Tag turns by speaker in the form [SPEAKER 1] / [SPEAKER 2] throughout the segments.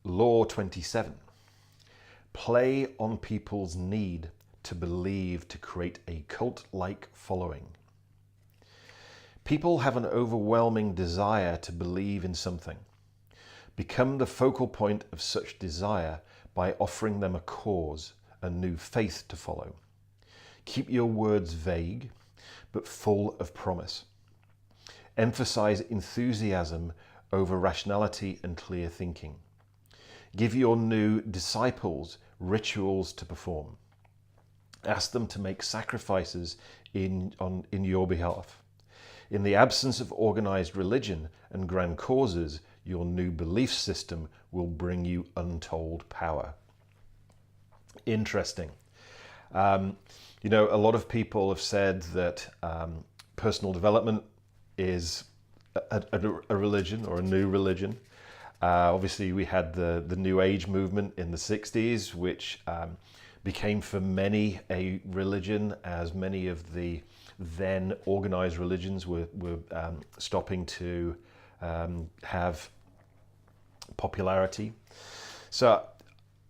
[SPEAKER 1] Law 27. Play on people's need to believe to create a cult-like following. People have an overwhelming desire to believe in something. Become the focal point of such desire by offering them a cause, a new faith to follow. Keep your words vague, but full of promise. Emphasize enthusiasm over rationality and clear thinking. Give your new disciples rituals to perform. Ask them to make sacrifices in your behalf. In the absence of organized religion and grand causes, your new belief system will bring you untold power. Interesting. You know, a lot of people have said that personal development is a religion or a new religion. Obviously, we had the New Age movement in the 60s, which became for many a religion, as many of the then organized religions were stopping to have popularity. So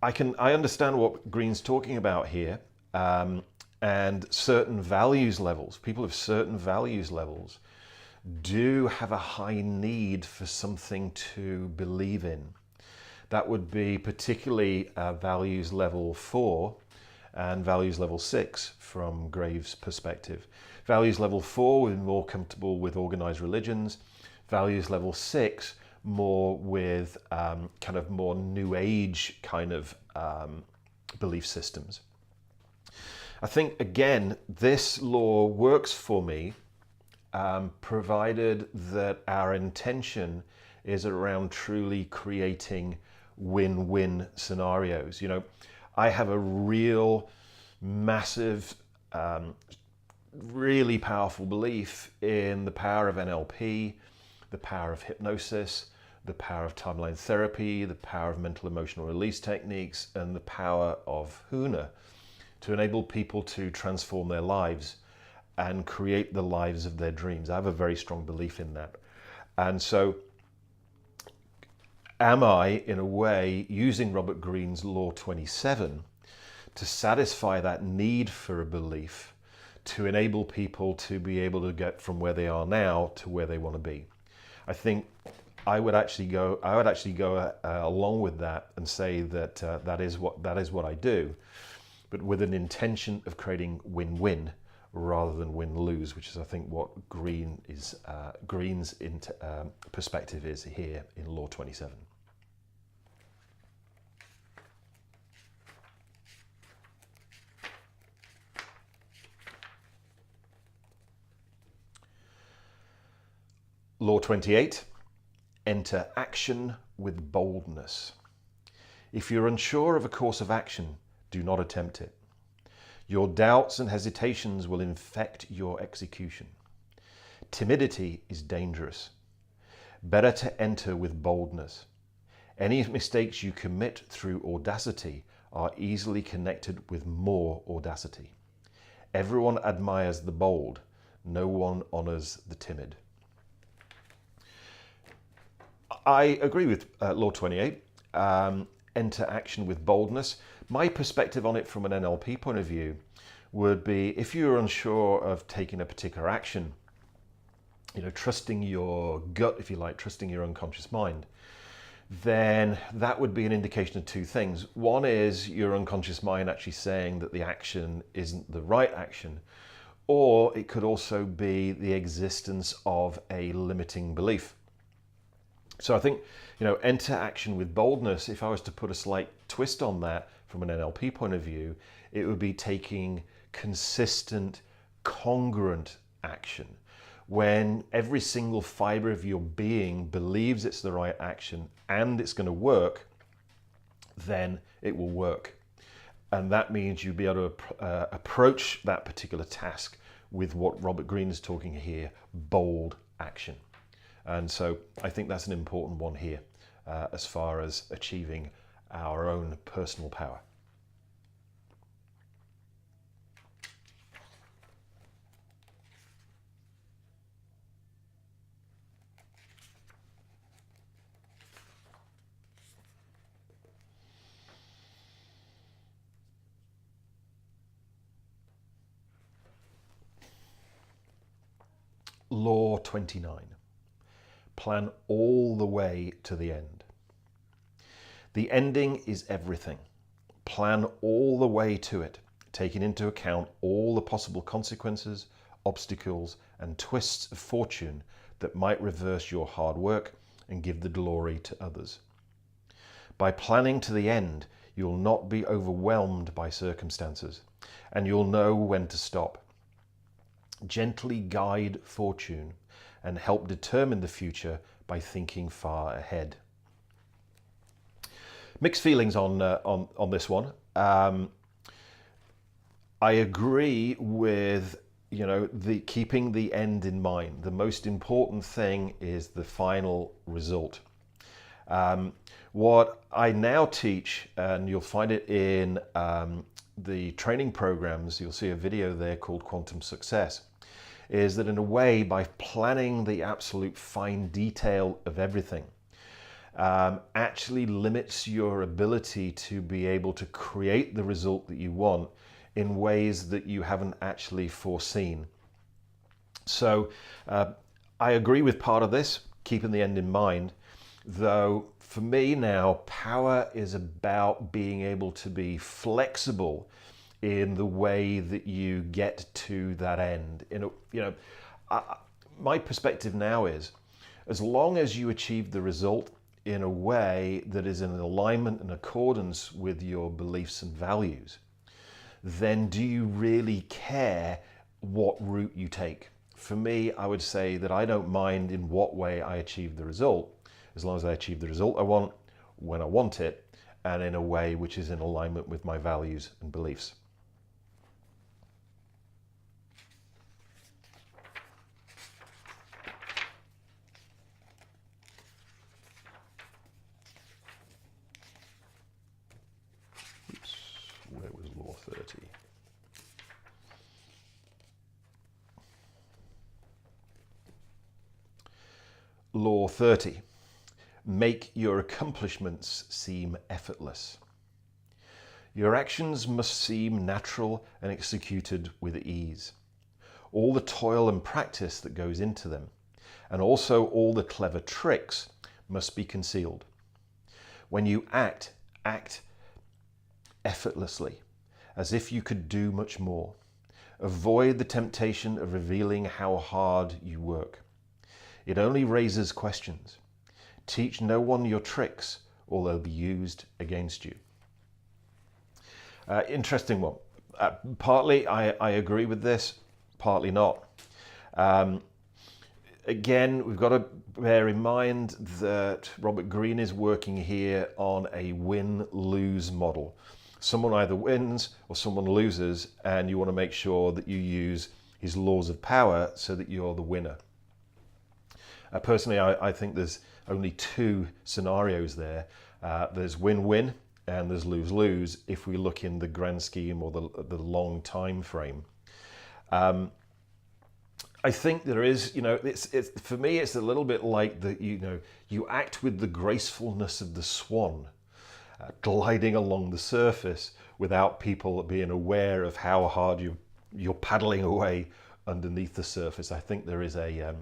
[SPEAKER 1] I understand what Greene's talking about here, and certain values levels, people of certain values levels do have a high need for something to believe in. That would be particularly values level 4 and values level 6 from Graves' perspective. Values level 4 would be more comfortable with organized religions. Values level 6 more with kind of more New Age kind of belief systems. I think, again, this law works for me, provided that our intention is around truly creating win-win scenarios. You know, I have a real massive, really powerful belief in the power of NLP, the power of hypnosis, the power of timeline therapy, the power of mental emotional release techniques, and the power of Huna to enable people to transform their lives and create the lives of their dreams. I have a very strong belief in that. And so am I, in a way, using Robert Greene's Law 27 to satisfy that need for a belief, to enable people to be able to get from where they are now to where they want to be? I think I would actually go along with that and say that that is what I do, but with an intention of creating win-win rather than win-lose, which is, I think, what Greene's perspective is here in Law 27. Law 28, enter action with boldness. If you're unsure of a course of action, do not attempt it. Your doubts and hesitations will infect your execution. Timidity is dangerous. Better to enter with boldness. Any mistakes you commit through audacity are easily connected with more audacity. Everyone admires the bold. No one honors the timid. I agree with Law 28. Enter action with boldness. My perspective on it from an NLP point of view would be, if you're unsure of taking a particular action, you know, trusting your gut, if you like, trusting your unconscious mind, then that would be an indication of two things. One is your unconscious mind actually saying that the action isn't the right action, or it could also be the existence of a limiting belief. So I think, you know, enter action with boldness, if I was to put a slight twist on that from an NLP point of view, it would be taking consistent, congruent action. When every single fiber of your being believes it's the right action and it's going to work, then it will work. And that means you'll be able to approach that particular task with what Robert Greene is talking here, bold action. And so I think that's an important one here as far as achieving our own personal power. Law 29. Plan all the way to the end. The ending is everything. Plan all the way to it, taking into account all the possible consequences, obstacles, and twists of fortune that might reverse your hard work and give the glory to others. By planning to the end, you'll not be overwhelmed by circumstances, and you'll know when to stop. Gently guide fortune and help determine the future by thinking far ahead. Mixed feelings on this one. I agree with the keeping the end in mind. The most important thing is the final result. What I now teach, and you'll find it in the training programs, you'll see a video there called Quantum Success, is that in a way, by planning the absolute fine detail of everything, actually limits your ability to be able to create the result that you want in ways that you haven't actually foreseen. So I agree with part of this, keeping the end in mind, though for me now, power is about being able to be flexible in the way that you get to that end. My perspective now is, as long as you achieve the result in a way that is in alignment and accordance with your beliefs and values, then do you really care what route you take? For me, I would say that I don't mind in what way I achieve the result, as long as I achieve the result I want, when I want it, and in a way which is in alignment with my values and beliefs. Where was Law 30? Law 30. Make your accomplishments seem effortless. Your actions must seem natural and executed with ease. All the toil and practice that goes into them, and also all the clever tricks, must be concealed. When you act effortlessly, as if you could do much more. Avoid the temptation of revealing how hard you work. It only raises questions. Teach no one your tricks, or they'll be used against you. Interesting one. Partly I agree with this, partly not. Again, we've got to bear in mind that Robert Greene is working here on a win-lose model. Someone either wins or someone loses, and you want to make sure that you use his laws of power so that you're the winner. Personally, I think there's only two scenarios there. There's win-win and there's lose-lose if we look in the grand scheme or the long time frame. I think there is, it's for me, it's a little bit like you act with the gracefulness of the swan, gliding along the surface without people being aware of how hard you're paddling away underneath the surface. I think there is a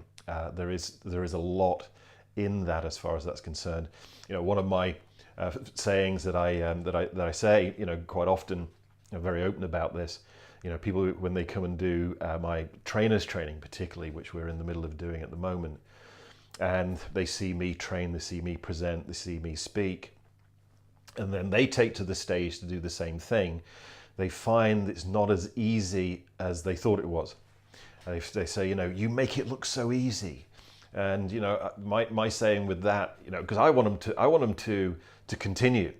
[SPEAKER 1] lot in that as far as that's concerned. One of my sayings that I say, quite often, I'm very open about this. People, when they come and do my trainers training, particularly, which we're in the middle of doing at the moment, and they see me train, they see me present, they see me speak, and then they take to the stage to do the same thing, they find it's not as easy as they thought it was. They say, you make it look so easy. And my saying with that, because I want them to continue.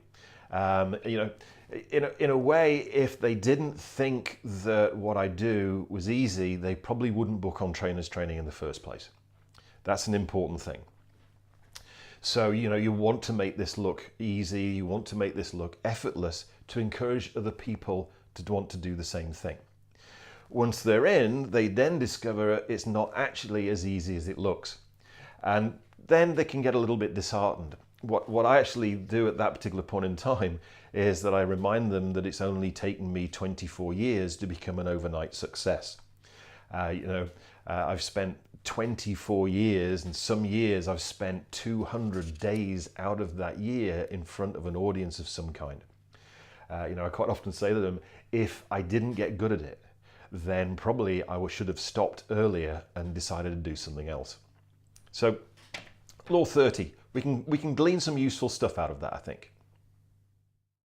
[SPEAKER 1] In a way, if they didn't think that what I do was easy, they probably wouldn't book on trainers training in the first place. That's an important thing. So you want to make this look easy, you want to make this look effortless to encourage other people to want to do the same thing. Once they're in, they then discover it's not actually as easy as it looks. And then they can get a little bit disheartened. What I actually do at that particular point in time is that I remind them that it's only taken me 24 years to become an overnight success. I've spent 24 years, and some years I've spent 200 days out of that year in front of an audience of some kind. I quite often say to them, if I didn't get good at it, then probably I should have stopped earlier and decided to do something else. So, Law 30, we can glean some useful stuff out of that, I think.